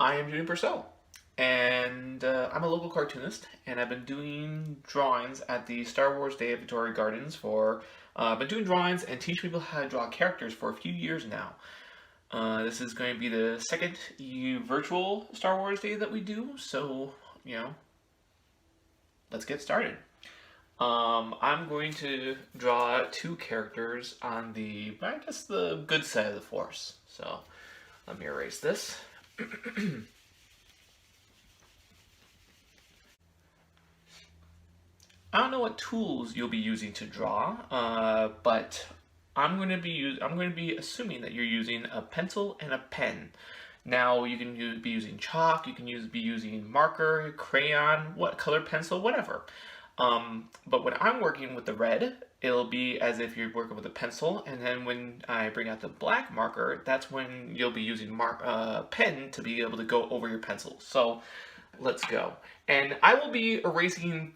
I am doing Purcell, and I'm a local cartoonist, and I've been doing drawings at the Star Wars Day at Victoria Gardens for, been doing drawings and teach people how to draw characters for a few years now. This is going to be the second virtual Star Wars Day that we do, so, let's get started. I'm going to draw two characters on the good side of the Force. So, let me erase this. I don't know what tools you'll be using to draw, but I'm going to be assuming that you're using a pencil and a pen. Now you can be using chalk, you can be using marker, crayon, what color pencil, whatever. But when I'm working with the red, it'll be as if you're working with a pencil, and then when I bring out the black marker, that's when you'll be using pen to be able to go over your pencil. So let's go. And I will be erasing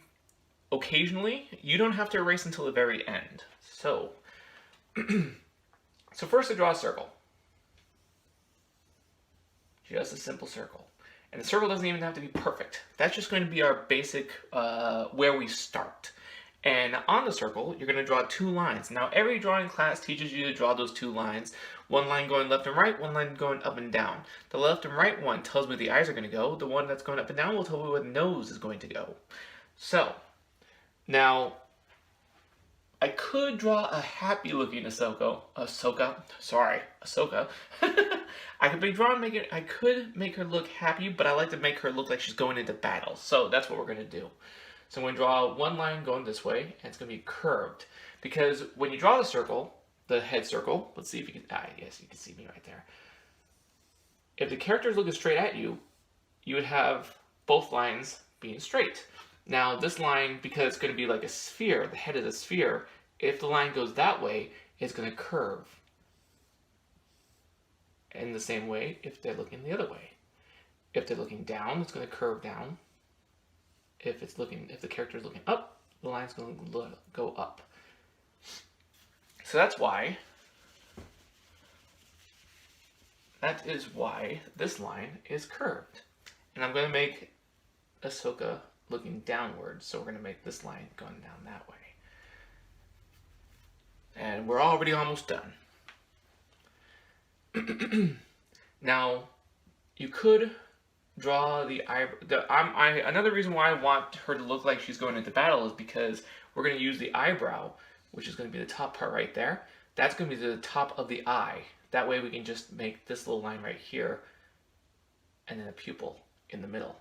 occasionally. You don't have to erase until the very end. So, so first I draw a circle. Just a simple circle. And the circle doesn't even have to be perfect. That's just going to be our basic, where we start. And on the circle, you're going to draw two lines. Now, every drawing class teaches you to draw those two lines. One line going left and right, one line going up and down. The left and right one tells me where the eyes are going to go. The one that's going up and down will tell me where the nose is going to go. So, now, I could draw a happy-looking Ahsoka. I could make her look happy, but I like to make her look like she's going into battle. So that's what we're going to do. So I'm going to draw one line going this way, and it's going to be curved. Because when you draw the circle, the head circle, let's see if you can, yes, you can see me right there. If the character is looking straight at you, you would have both lines being straight. Now this line, because it's going to be like a sphere, the head is a sphere, if the line goes that way, it's going to curve. In the same way, if they're looking the other way. If they're looking down, it's going to curve down. If the character is looking up, the line's going to go up. So that is why this line is curved. And I'm going to make Ahsoka looking downwards, so we're going to make this line going down that way. And we're already almost done. Now, you could draw the eyebrow. Another reason why I want her to look like she's going into battle is because we're going to use the eyebrow, which is going to be the top part right there. That's going to be the top of the eye. That way we can just make this little line right here, and then a pupil in the middle.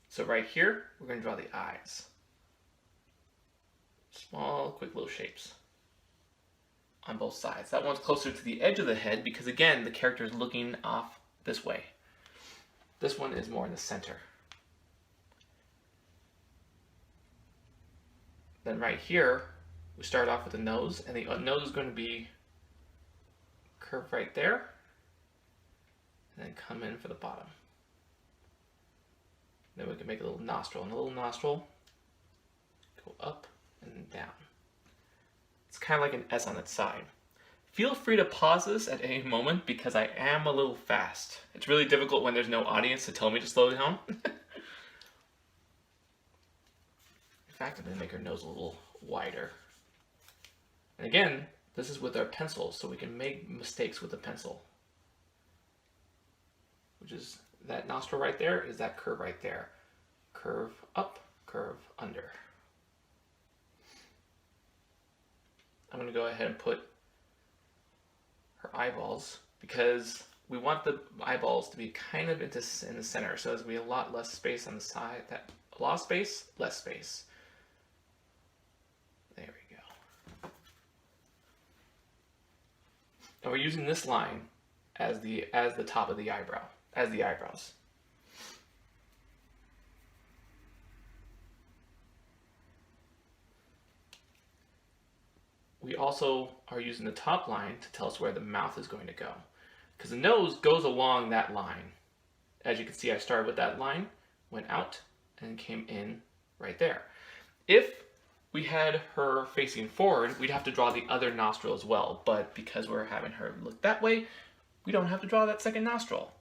So right here, we're going to draw the eyes. Small, quick little shapes on both sides. That one's closer to the edge of the head because, again, the character is looking off this way. This one is more in the center. Then right here, we start off with the nose, and the nose is going to be curved right there, and then come in for the bottom. Then we can make a little nostril, and a little nostril go up and down. It's kind of like an S on its side. Feel free to pause this at any moment because I am a little fast. It's really difficult when there's no audience to tell me to slow down. In fact, I'm going to make her nose a little wider. And again, this is with our pencil, so we can make mistakes with the pencil. Which is that nostril right there is that curve right there. Curve up, curve under. I'm going to go ahead and put her eyeballs because we want the eyeballs to be kind of in the center, so there's going to be a lot less space on the side. A lot of space, less space. There we go. And we're using this line as the top of the eyebrow, as the eyebrows. We also are using the top line to tell us where the mouth is going to go. Because the nose goes along that line. As you can see, I started with that line, went out, and came in right there. If we had her facing forward, we'd have to draw the other nostril as well. But because we're having her look that way, we don't have to draw that second nostril.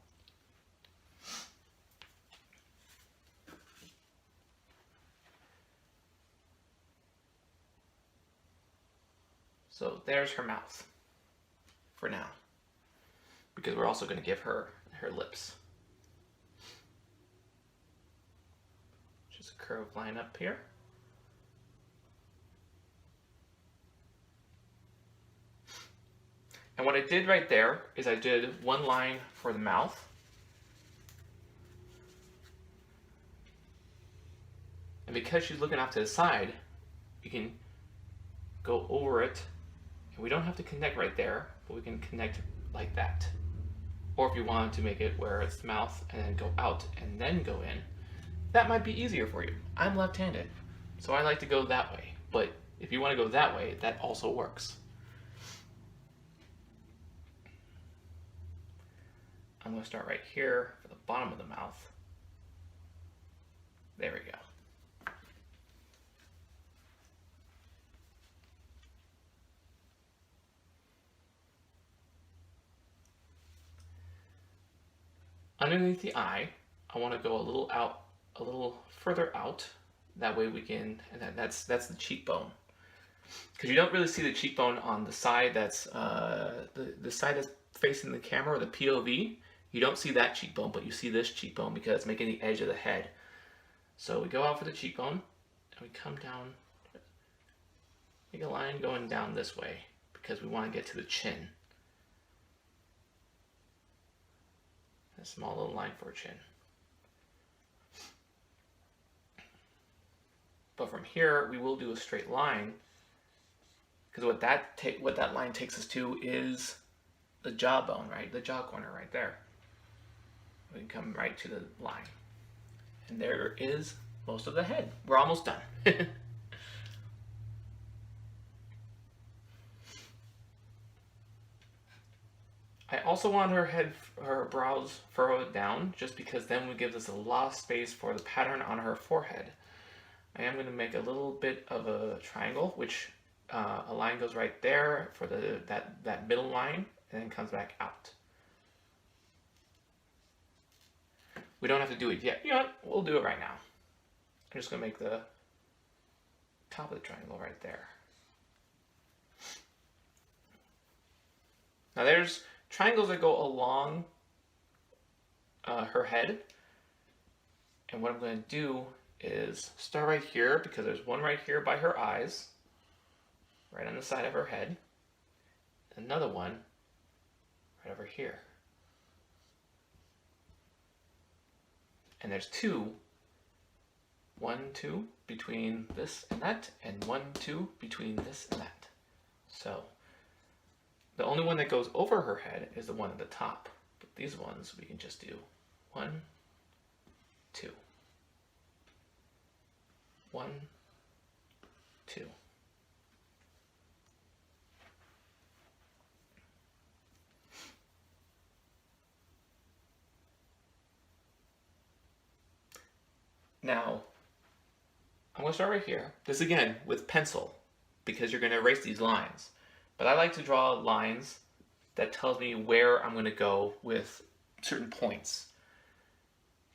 So there's her mouth for now, because we're also going to give her her lips. Just a curved line up here. And what I did right there is I did one line for the mouth. And because she's looking off to the side, you can go over it. And we don't have to connect right there, but we can connect like that. Or if you wanted to make it where it's the mouth and then go out and then go in, that might be easier for you. I'm left-handed, so I like to go that way. But if you want to go that way, that also works. I'm going to start right here for the bottom of the mouth. There we go. Underneath the eye, I want to go a little further out. That way we can, and that's the cheekbone. Because you don't really see the cheekbone on the side that's the side that's facing the camera, or the POV. You don't see that cheekbone, but you see this cheekbone because it's making the edge of the head. So we go out for the cheekbone, and we come down, make a line going down this way, because we want to get to the chin. A small little line for a chin. But from here, we will do a straight line, because what that line takes us to is the jawbone, right? The jaw corner right there. We can come right to the line. And there is most of the head. We're almost done. I also want her brows furrowed down, just because then it gives us a lot of space for the pattern on her forehead. I am going to make a little bit of a triangle, which a line goes right there for that middle line, and then comes back out. We don't have to do it yet. You know what? We'll do it right now. I'm just going to make the top of the triangle right there. Now there's triangles that go along her head. And what I'm going to do is start right here, because there's one right here by her eyes, right on the side of her head. Another one right over here. And there's two. 1, 2 between this and that, and 1, 2 between this and that. So the only one that goes over her head is the one at the top. But these ones we can just do 1, 2. 1, 2. Now, I'm going to start right here. This again with pencil, because you're going to erase these lines. But I like to draw lines that tells me where I'm going to go with certain points,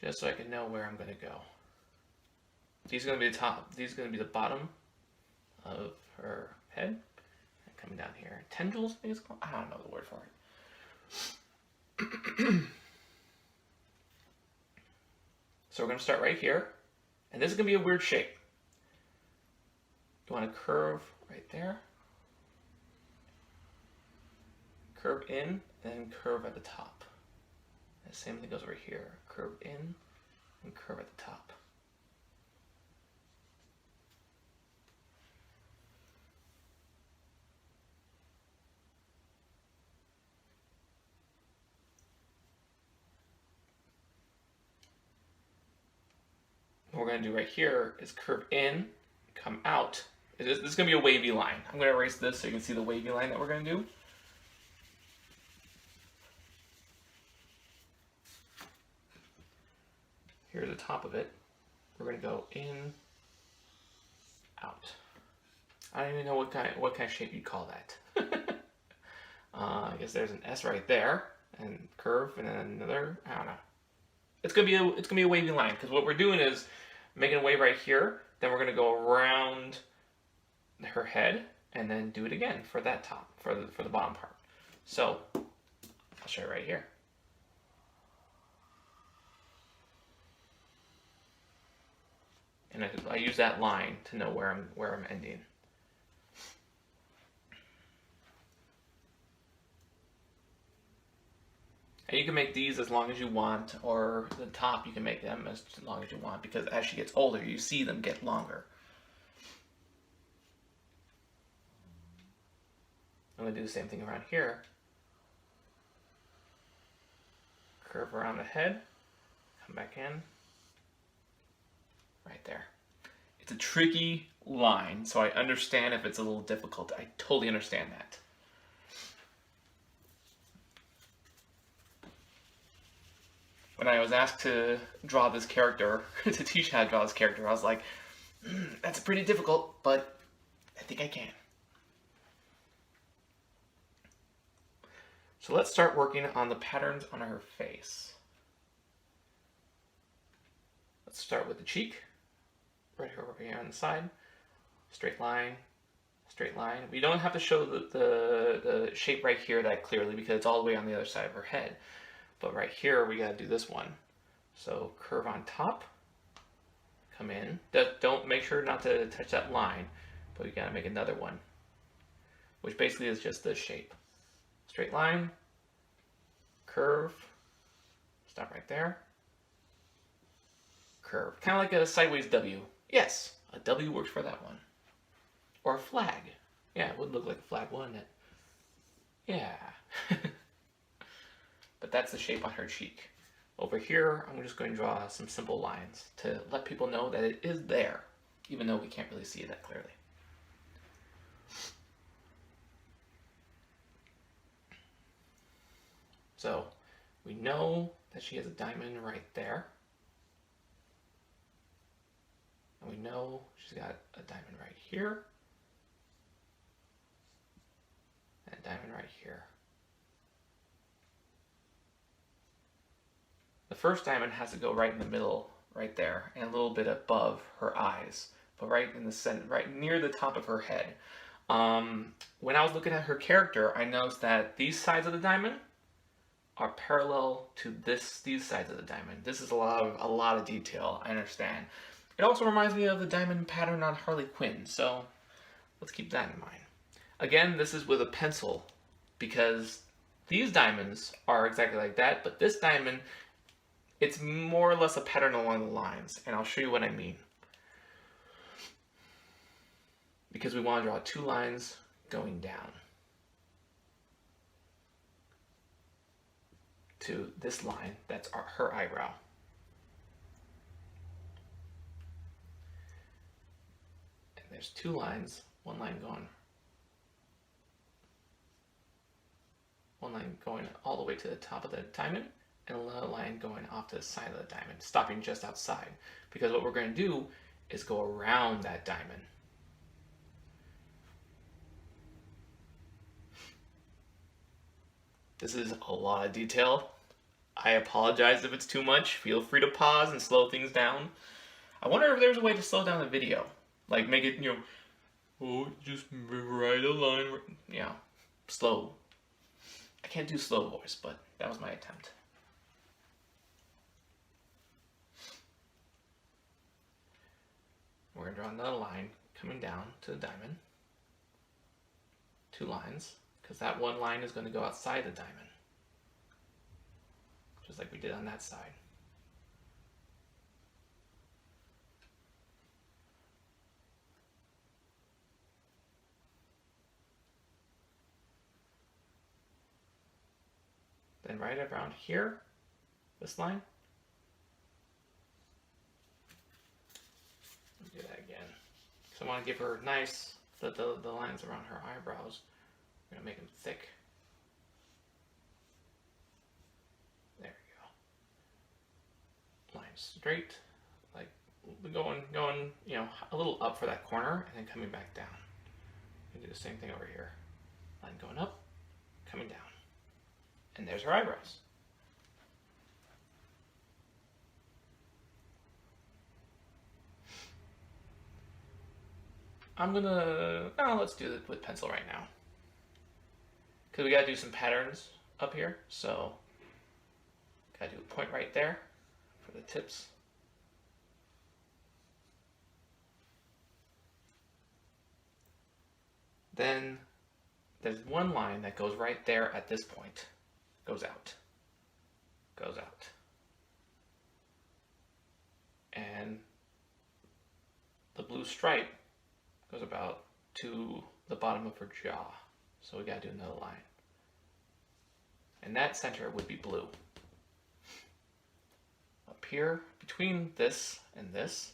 just so I can know where I'm going to go. These are going to be the top. These are going to be the bottom of her head. And coming down here, tendrils, I think it's called. I don't know the word for it. So we're going to start right here, and this is going to be a weird shape. You want to curve right there, curve in, then curve at the top. And the same thing goes over here, curve in, and curve at the top. What we're going to do right here is curve in, come out. This is going to be a wavy line. I'm going to erase this so you can see the wavy line that we're going to do. Here's the top of it. We're going to go in, out. I don't even know what kind of shape you'd call that. I guess there's an S right there. and curve, and then another. I don't know. It's gonna be a wavy line because what we're doing is making a wave right here. Then we're gonna go around her head and then do it again for that top for the bottom part. So I'll show you right here. And I use that line to know where I'm ending. And you can make these as long as you want, or the top you can make them as long as you want, because as she gets older, you see them get longer. I'm going to do the same thing around here. Curve around the head, come back in, right there. It's a tricky line, so I understand if it's a little difficult. I totally understand that. When I was asked to draw this character, to teach how to draw this character, I was like, that's pretty difficult, but I think I can. So let's start working on the patterns on her face. Let's start with the cheek, right over here on the side. Straight line, straight line. We don't have to show the shape right here that clearly because it's all the way on the other side of her head. But right here, we got to do this one. So curve on top, come in. Don't make sure not to touch that line, but we got to make another one, which basically is just this shape. Straight line, curve, stop right there, curve. Kind of like a sideways W. Yes, a W works for that one. Or a flag. Yeah, it would look like a flag, wouldn't it? Yeah. But that's the shape on her cheek. Over here, I'm just going to draw some simple lines to let people know that it is there, even though we can't really see it that clearly. So we know that she has a diamond right there. And we know she's got a diamond right here. And a diamond right here. The first diamond has to go right in the middle, right there, and a little bit above her eyes, but right in the center, right near the top of her head. When I was looking at her character, I noticed that these sides of the diamond are parallel to these sides of the diamond. This is a lot of detail, I understand. It also reminds me of the diamond pattern on Harley Quinn, so let's keep that in mind. Again, this is with a pencil, because these diamonds are exactly like that, but this diamond, it's more or less a pattern along the lines, and I'll show you what I mean. Because we want to draw 2 lines going down to this line, that's her eyebrow. And there's 2 lines, one line going all the way to the top of the diamond, and another line going off to the side of the diamond, stopping just outside. Because what we're going to do is go around that diamond. This is a lot of detail. I apologize if it's too much. Feel free to pause and slow things down. I wonder if there's a way to slow down the video. Like make it, oh, just write a line. Yeah, slow. I can't do slow voice, but that was my attempt. We're going to draw another line coming down to the diamond. 2 lines, because that one line is going to go outside the diamond. Just like we did on that side. Then right around here, this line. Do that again. So I want to give her nice, the lines around her eyebrows. I'm going to make them thick. There we go. Line straight, like going, a little up for that corner, and then coming back down. And do the same thing over here. Line going up, coming down. And there's her eyebrows. Let's do it with pencil right now. Because we gotta do some patterns up here, so gotta do a point right there for the tips. Then there's one line that goes right there at this point. Goes out. Goes out. And the blue stripe goes about to the bottom of her jaw. So we gotta do another line. And that center would be blue. Up here, between this and this,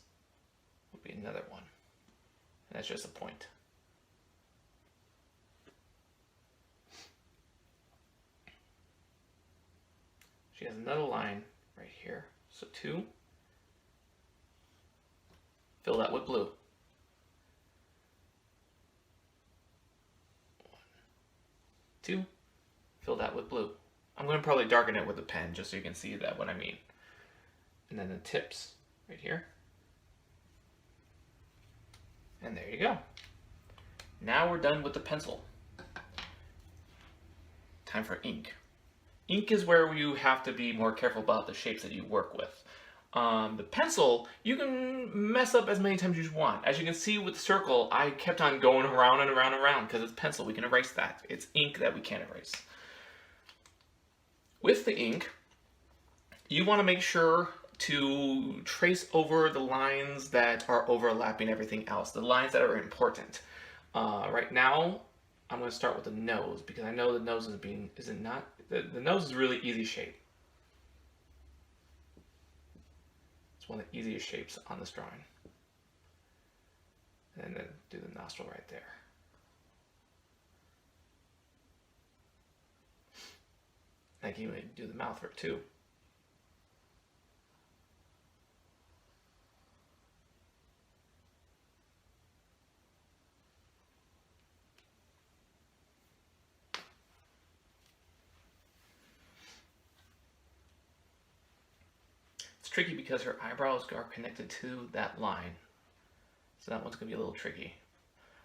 would be another one. And that's just a point. She has another line right here. So 2. Fill that with blue. 1, 2. Fill that with blue. I'm going to probably darken it with a pen just so you can see that what I mean. And then the tips right here. And there you go. Now we're done with the pencil. Time for ink. Ink is where you have to be more careful about the shapes that you work with. The pencil, you can mess up as many times as you want. As you can see with the circle, I kept on going around and around and around because it's pencil. We can erase that. It's ink that we can't erase. With the ink, you want to make sure to trace over the lines that are overlapping everything else, the lines that are important. Right now, I'm going to start with the nose because I know the nose the nose is really easy shape. It's one of the easiest shapes on this drawing. And then do the nostril right there. I can even do the mouth for it too. It's tricky because her eyebrows are connected to that line. So that one's going to be a little tricky.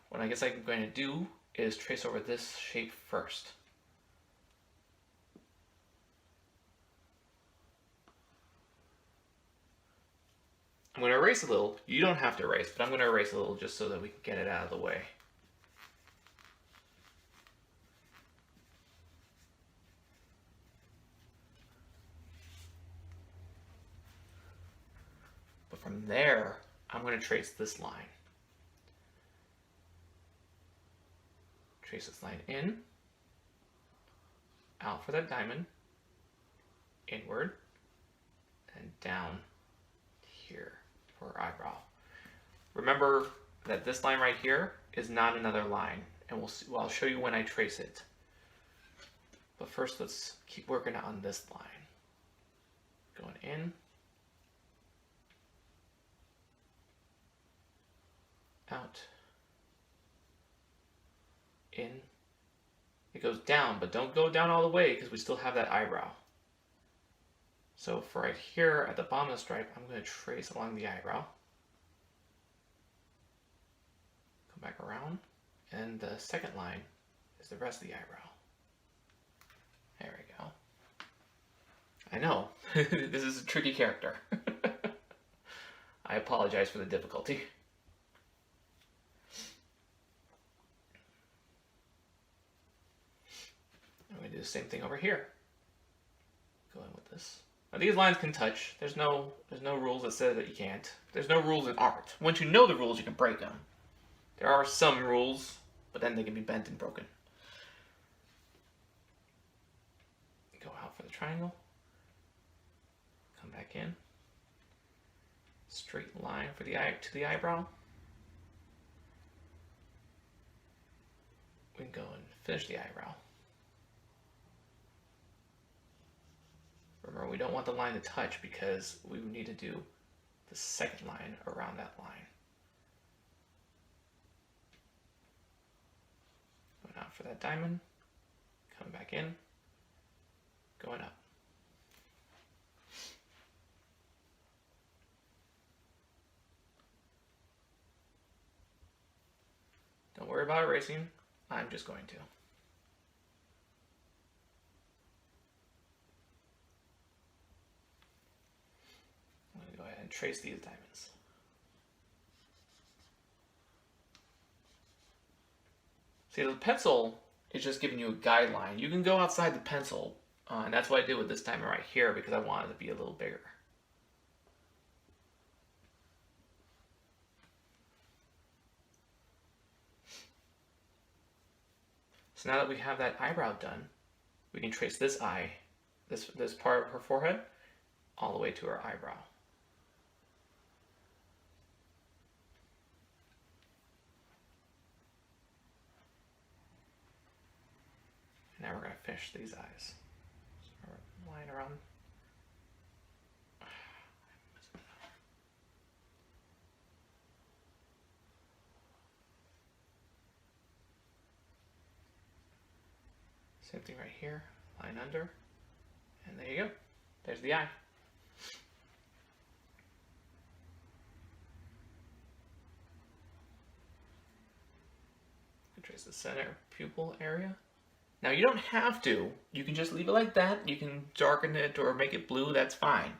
What I guess I'm going to do is trace over this shape first. I'm going to erase a little. You don't have to erase, but I'm going to erase a little just so that we can get it out of the way. But from there, I'm going to trace this line. Trace this line in, out for that diamond, inward, and down here for her eyebrow. Remember that this line right here is not another line, and I'll show you when I trace it. But first, let's keep working on this line. Going in, out, in. It goes down, but don't go down all the way because we still have that eyebrow. So for right here at the bottom of the stripe, I'm going to trace along the eyebrow. Come back around, and the second line is the rest of the eyebrow. There we go. I know, this is a tricky character. I apologize for the difficulty. I'm going to do the same thing over here. Go in with this. Now these lines can touch. There's no rules that say that you can't. There's no rules in art. Once you know the rules, you can break them. There are some rules, but then they can be bent and broken. Go out for the triangle. Come back in. Straight line for the eye to the eyebrow. We can go and finish the eyebrow. Remember, we don't want the line to touch because we need to do the second line around that line. Going out for that diamond, come back in, going up. Don't worry about erasing. I'm just going to. I'm going to go ahead and trace these diamonds. See, the pencil is just giving you a guideline. You can go outside the pencil, and that's what I did with this diamond right here because I wanted it to be a little bigger. So now that we have that eyebrow done, we can trace this eye, this part of her forehead, all the way to her eyebrow. Now we're going to finish these eyes. So we're line around. Same thing right here, line under, and there you go. There's the eye. Trace the center pupil area. Now you don't have to. You can just leave it like that. You can darken it or make it blue, that's fine.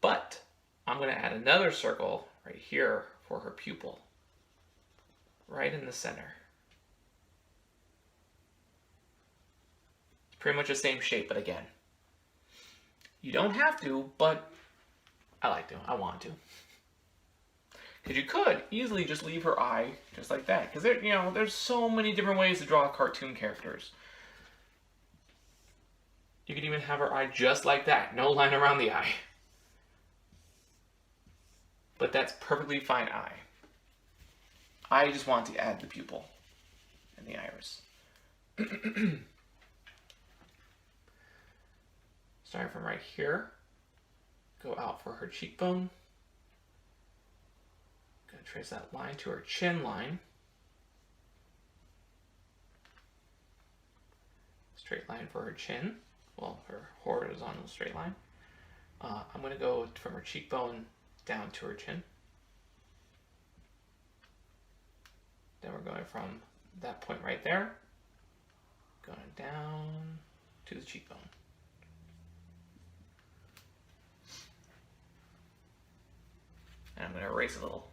But I'm going to add another circle right here for her pupil. Right in the center. It's pretty much the same shape, but again, you don't have to, but I like to. I want to. Because you could easily just leave her eye just like that. Because there's so many different ways to draw cartoon characters. You could even have her eye just like that. No line around the eye. But that's perfectly fine eye. I just want to add the pupil and the iris. Starting from right here. Go out for her cheekbone. Gonna trace that line to her chin line. Straight line for her chin. Well, her horizontal straight line. I'm going to go from her cheekbone down to her chin. Then we're going from that point right there, going down to the cheekbone. And I'm going to erase a little.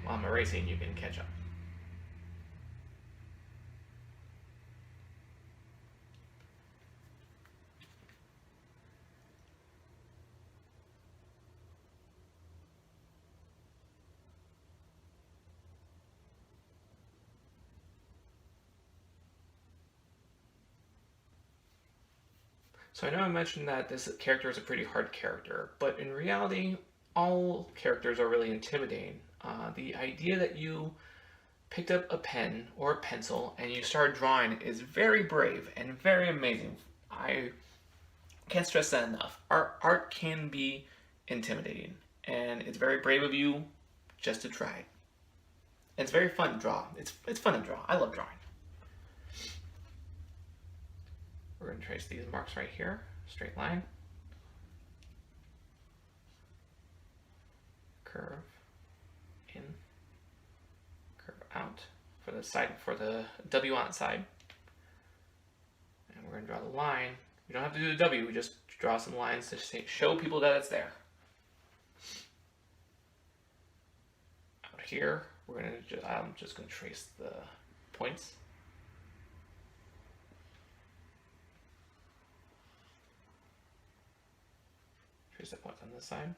While I'm erasing, you can catch up. So I know I mentioned that this character is a pretty hard character, but in reality, all characters are really intimidating. The idea that you picked up a pen or a pencil and you started drawing is very brave and very amazing. I can't stress that enough. Art can be intimidating, and it's very brave of you just to try it. It's very fun to draw. It's fun to draw. I love drawing. We're going to trace these marks right here, straight line, curve in, curve out for the side, for the W on side. And we're going to draw the line. We don't have to do the W, we just draw some lines to show people that it's there. Out here, we're going to, I'm just going to trace the points. Trace the points on this side.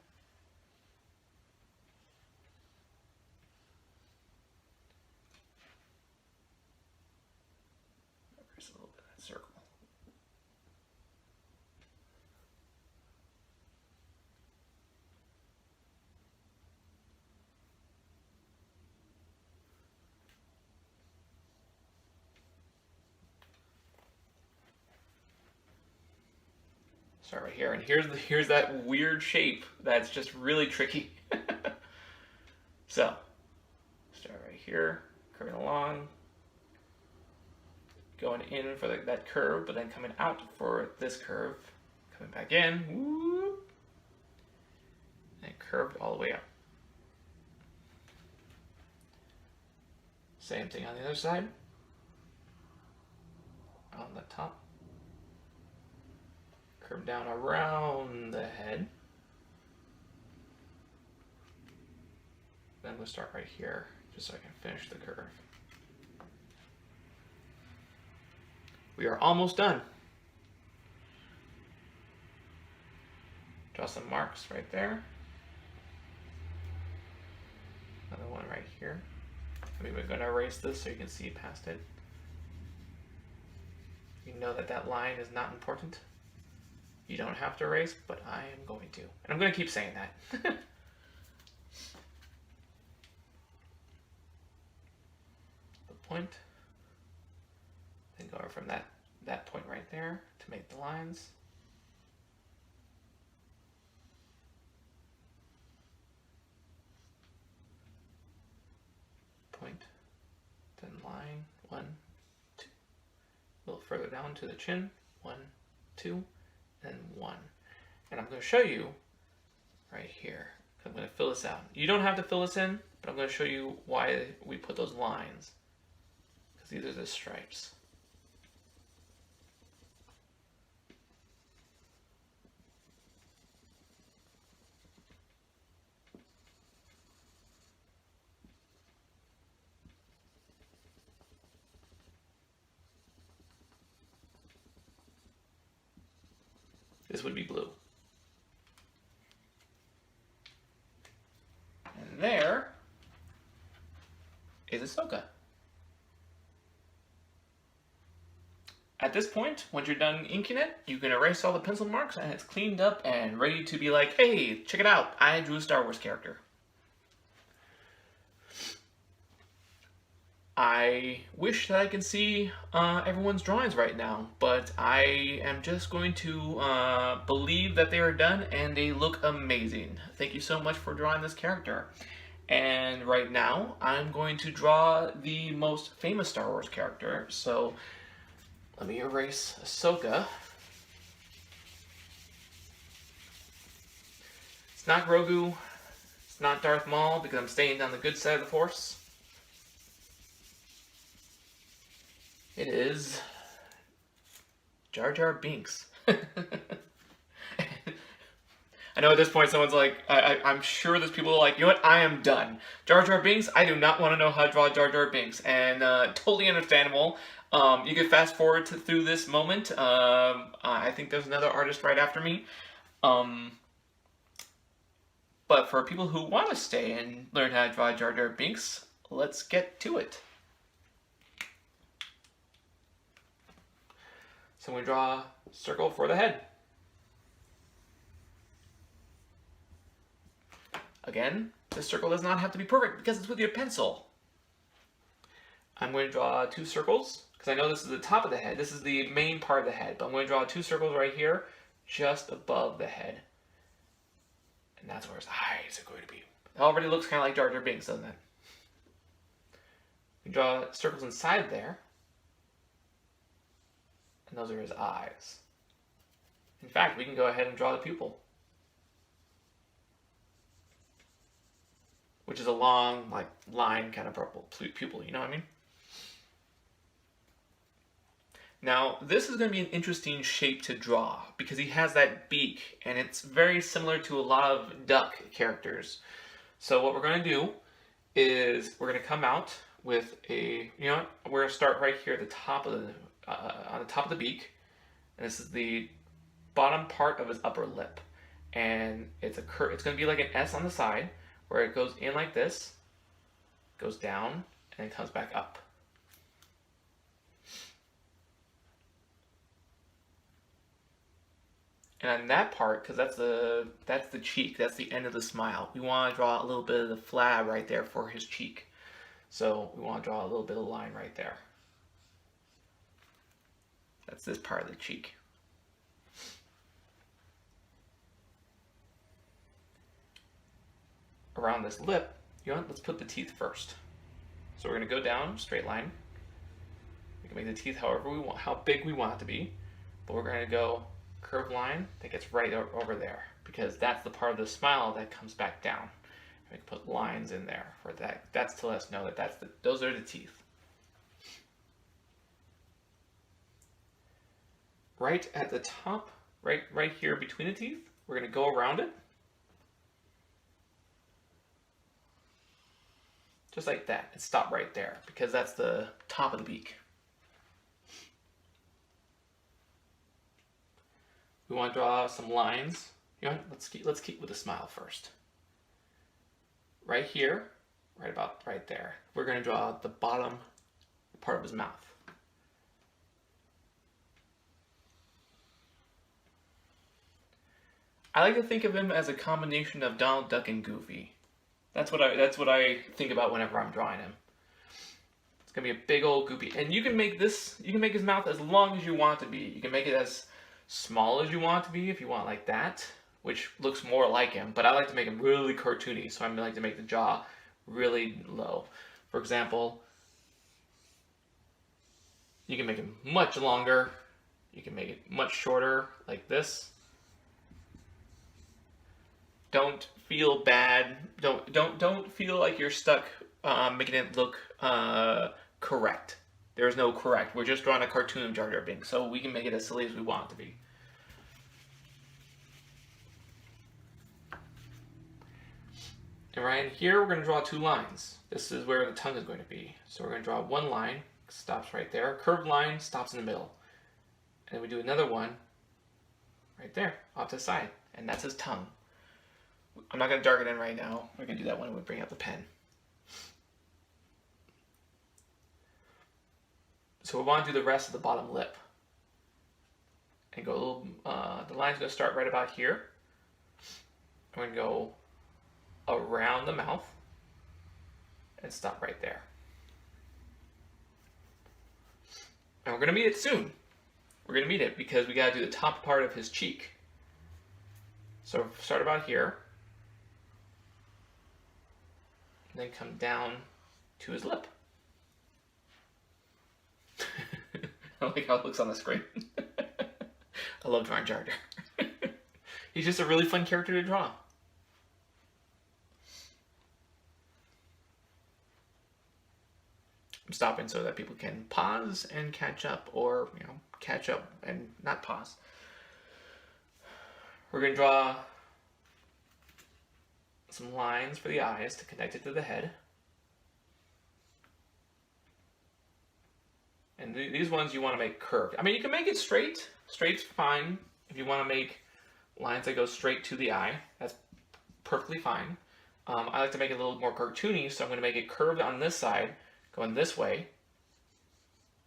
Trace a little bit of that circle. Start right here, and here's that weird shape that's just really tricky. So, start right here, curving along, going in for that curve, but then coming out for this curve, coming back in, whoop, and curved all the way up. Same thing on the other side, on the top, curve down around the head. Then we'll start right here, just so I can finish the curve. We are almost done. Draw some marks right there. Another one right here. I mean, we're going to erase this so you can see past it. You know that line is not important. You don't have to erase, but I am going to. And I'm going to keep saying that. The point. Then go over from that point right there to make the lines. Point, then line, 1, 2. A little further down to the chin, 1, 2, and 1. And I'm going to show you right here. I'm going to fill this out. You don't have to fill this in, but I'm going to show you why we put those lines. Because these are the stripes. This would be blue. And there is Ahsoka. At this point, when you're done inking it, you can erase all the pencil marks and it's cleaned up and ready to be like, hey, check it out, I drew a Star Wars character. I wish that I could see everyone's drawings right now, but I am just going to believe that they are done and they look amazing. Thank you so much for drawing this character. And right now, I'm going to draw the most famous Star Wars character. So let me erase Ahsoka. It's not Grogu. It's not Darth Maul because I'm staying on the good side of the Force. It is Jar Jar Binks. I know at this point someone's like, I'm sure there's people like, you know what, I am done. Jar Jar Binks, I do not want to know how to draw Jar Jar Binks. And totally understandable. You can fast forward through this moment. I think there's another artist right after me. But for people who want to stay and learn how to draw Jar Jar Binks, let's get to it. So we draw a circle for the head. Again, this circle does not have to be perfect because it's with your pencil. I'm going to draw 2 circles because I know this is the top of the head. This is the main part of the head, but I'm going to draw 2 circles right here just above the head. And that's where his eyes are going to be. It already looks kind of like Jar Jar Binks, doesn't it? We draw circles inside there. And those are his eyes. In fact, we can go ahead and draw the pupil. Which is a long, like, line kind of pupil, you know what I mean? Now, this is going to be an interesting shape to draw because he has that beak and it's very similar to a lot of duck characters. So what we're going to do is we're going to come out with a, you know what, we're going to start right here at the top of the on the top of the beak, and this is the bottom part of his upper lip, and it's it's going to be like an S on the side where it goes in like this, goes down, and then comes back up. And on that part, because that's the cheek, that's the end of the smile, we want to draw a little bit of the flab right there for his cheek. So we want to draw a little bit of line right there. That's this part of the cheek. Around this lip, you know what? Let's put the teeth first. So we're going to go down, straight line. We can make the teeth however we want, how big we want it to be. But we're going to go curved line that gets right over there, because that's the part of the smile that comes back down. We can put lines in there for that. That's to let us know that those are the teeth. Right at the top, right here between the teeth, we're going to go around it. Just like that, and stop right there, because that's the top of the beak. We want to draw some lines. You know, let's keep with the smile first. Right here, right about right there, we're going to draw the bottom part of his mouth. I like to think of him as a combination of Donald Duck and Goofy. That's what I think about whenever I'm drawing him. It's gonna be a big old Goofy, and you can make his mouth as long as you want it to be. You can make it as small as you want it to be if you want like that, which looks more like him. But I like to make him really cartoony, so I like to make the jaw really low. For example, you can make him much longer. You can make it much shorter, like this. Don't feel bad. Don't feel like you're stuck making it look correct. There's no correct. We're just drawing a cartoon of Jar Jar Binks, so we can make it as silly as we want it to be. And right in here, we're going to draw two lines. This is where the tongue is going to be. So we're going to draw one line, stops right there. Curved line stops in the middle. And then we do another one right there, off to the side. And that's his tongue. I'm not going to darken in right now. We're going to do that when we bring out the pen. So we want to do the rest of the bottom lip. And go a little, the line's going to start right about here. I'm going to go around the mouth and stop right there. And we're going to meet it soon. We're going to meet it because we got to do the top part of his cheek. So start about here. And then come down to his lip. I like how it looks on the screen. I love drawing Jar Jar. He's just a really fun character to draw. I'm stopping so that people can pause and catch up, or catch up and not pause. We're going to draw some lines for the eyes to connect it to the head. And these ones you want to make curved. I mean, you can make it straight. Straight's fine. If you want to make lines that go straight to the eye, that's perfectly fine. I like to make it a little more cartoony, so I'm going to make it curved on this side, going this way.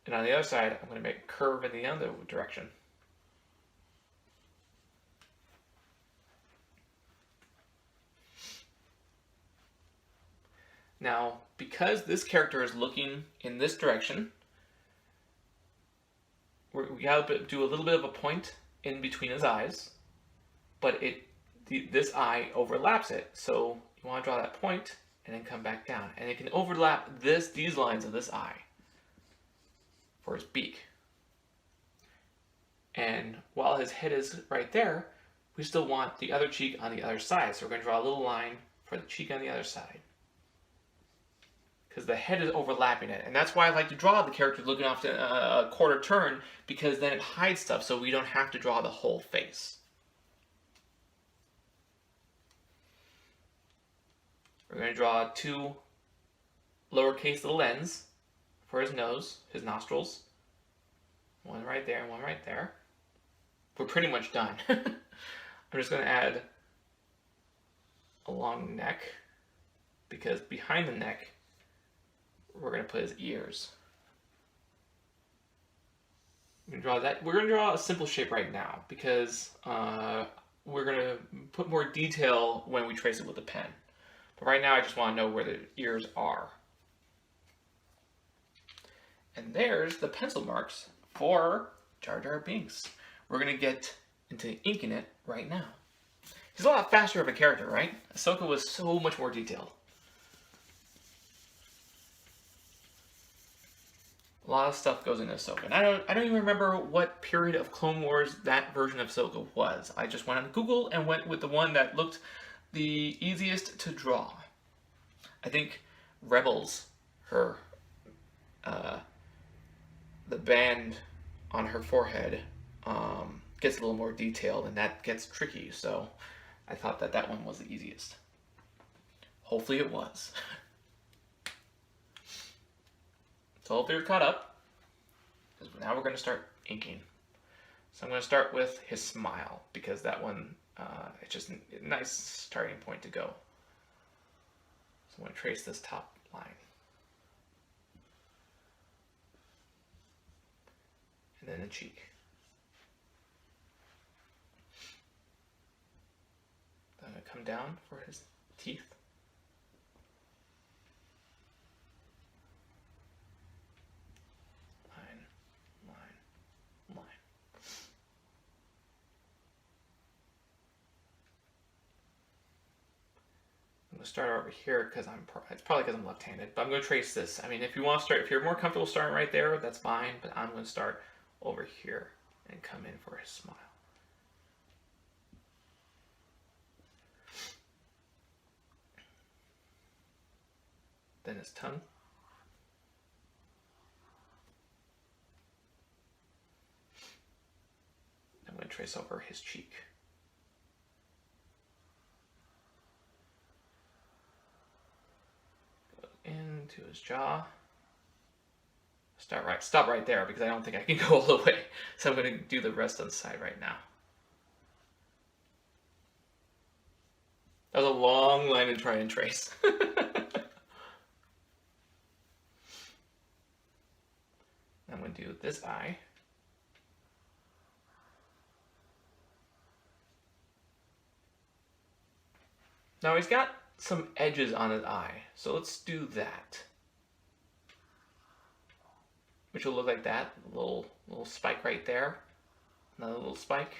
And on the other side, I'm going to make it curve in the other direction. Now, because this character is looking in this direction, we gotta do a little bit of a point in between his eyes, but this eye overlaps it. So you want to draw that point and then come back down, and it can overlap these lines of this eye for his beak. And while his head is right there, we still want the other cheek on the other side. So we're going to draw a little line for the cheek on the other side, because the head is overlapping it. And that's why I like to draw the character looking off to a quarter turn, because then it hides stuff so we don't have to draw the whole face. We're going to draw two lowercase little ends for his nose, his nostrils. One right there and one right there. We're pretty much done. I'm just going to add a long neck, because behind the neck, we're going to put his ears. We're going to draw a simple shape right now, because we're going to put more detail when we trace it with a pen. But right now I just want to know where the ears are. And there's the pencil marks for Jar Jar Binks. We're going to get into inking it right now. He's a lot faster of a character, right? Ahsoka was so much more detailed. A lot of stuff goes into Ahsoka. And I don't even remember what period of Clone Wars that version of Ahsoka was. I just went on Google and went with the one that looked the easiest to draw. I think Rebels, her, the band on her forehead gets a little more detailed, and that gets tricky, so I thought that that one was the easiest. Hopefully it was. So hopefully you're caught up, because now we're going to start inking. So I'm going to start with his smile, because that one, it's just a nice starting point to go. So I'm going to trace this top line. And then the cheek. Then I'm going to come down for his teeth. Line, line, line. I'm going to start over here because it's probably because I'm left-handed, but I'm going to trace this. I mean, if you want to start, if you're more comfortable starting right there, that's fine, but I'm going to start over here and come in for his smile. Then his tongue. I'm going to trace over his cheek. Go into his jaw. Stop right there because I don't think I can go all the way. So I'm going to do the rest on the side right now. That was a long line to try and trace. I'm going to do this eye. Now he's got some edges on his eye, so let's do that. Which will look like that, a little spike right there. Another little spike.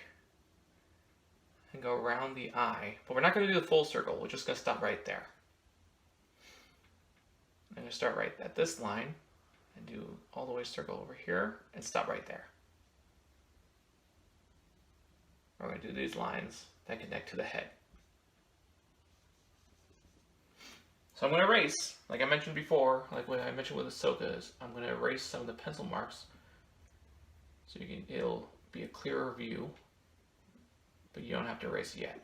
And go around the eye. But we're not going to do the full circle, we're just going to stop right there. I'm going to start right at this line and do all the way circle over here and stop right there. We're going to do these lines that connect to the head. So I'm going to erase, like I mentioned before, like what I mentioned with Ahsoka, is I'm going to erase some of the pencil marks so it'll be a clearer view, but you don't have to erase yet.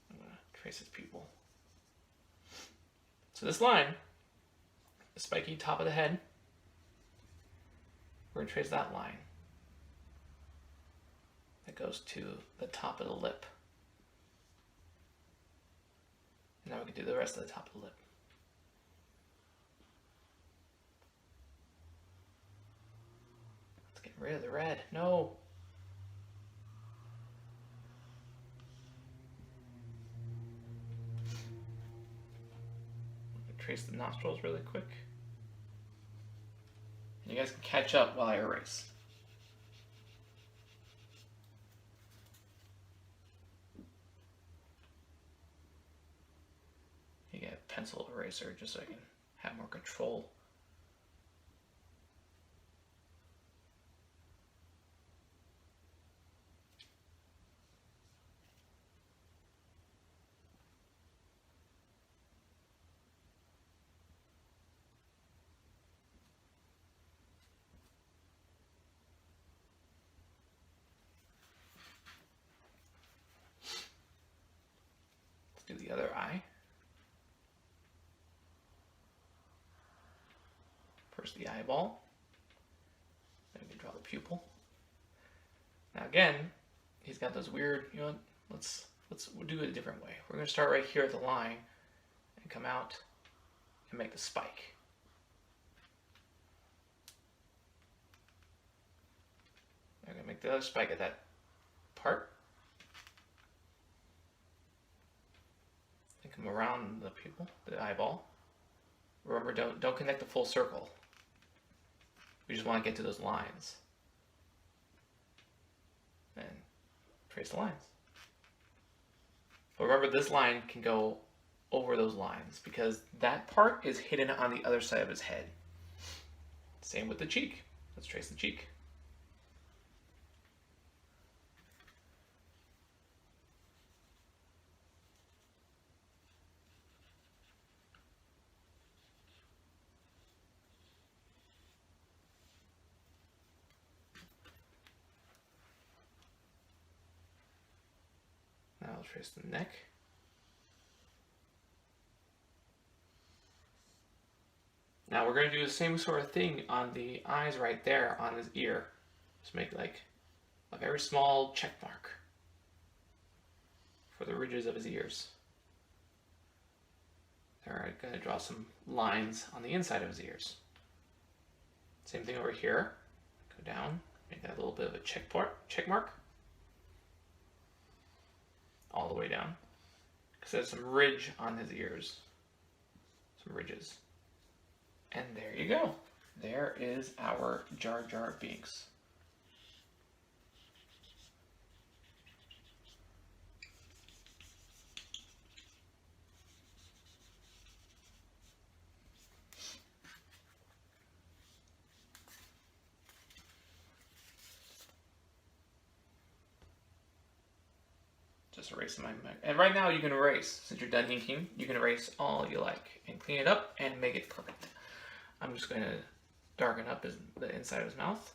I'm going to trace his pupil. So this line, the spiky top of the head, we're going to trace that line that goes to the top of the lip. Now we can do the rest of the top of the lip. Let's get rid of the red. No! Trace the nostrils really quick. And you guys can catch up while I erase. Pencil eraser just so I can have more control. Let's do the other eye. First the eyeball, then we can draw the pupil. Now again, he's got those weird, you know, let's do it a different way. We're going to start right here at the line and come out and make the spike. I'm going to make the other spike at that part. And come around the pupil, the eyeball. Remember, don't connect the full circle. We just want to get to those lines. And trace the lines. But remember, this line can go over those lines because that part is hidden on the other side of his head. Same with the cheek. Let's trace the cheek. Now I'll trace the neck. Now we're going to do the same sort of thing on the eyes right there on his ear. Just make like a very small check mark for the ridges of his ears. There, I'm going to draw some lines on the inside of his ears. Same thing over here. Go down, make that a little bit of a check mark. All the way down. Because there's some ridge on his ears. Some ridges. And there you go. There is our Jar Jar Binks. Just erasing my mic. And right now you can erase. Since you're done inking, you can erase all you like and clean it up and make it perfect. I'm just going to darken up the inside of his mouth.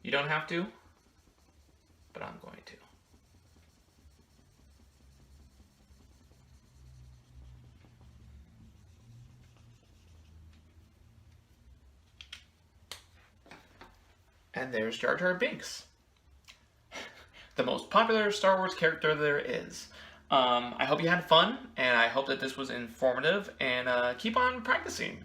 You don't have to, but I'm going to. And there's Jar Jar Binks, the most popular Star Wars character there is. I hope you had fun, and I hope that this was informative, and keep on practicing.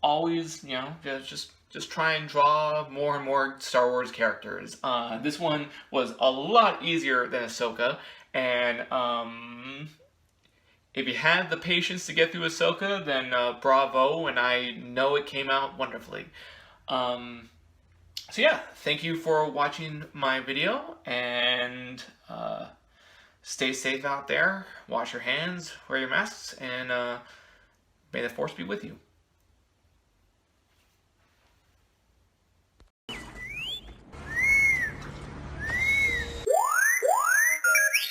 Always, you know, just try and draw more and more Star Wars characters. This one was a lot easier than Ahsoka, and if you had the patience to get through Ahsoka, then bravo, and I know it came out wonderfully. So yeah, thank you for watching my video, and stay safe out there, wash your hands, wear your masks, and may the Force be with you.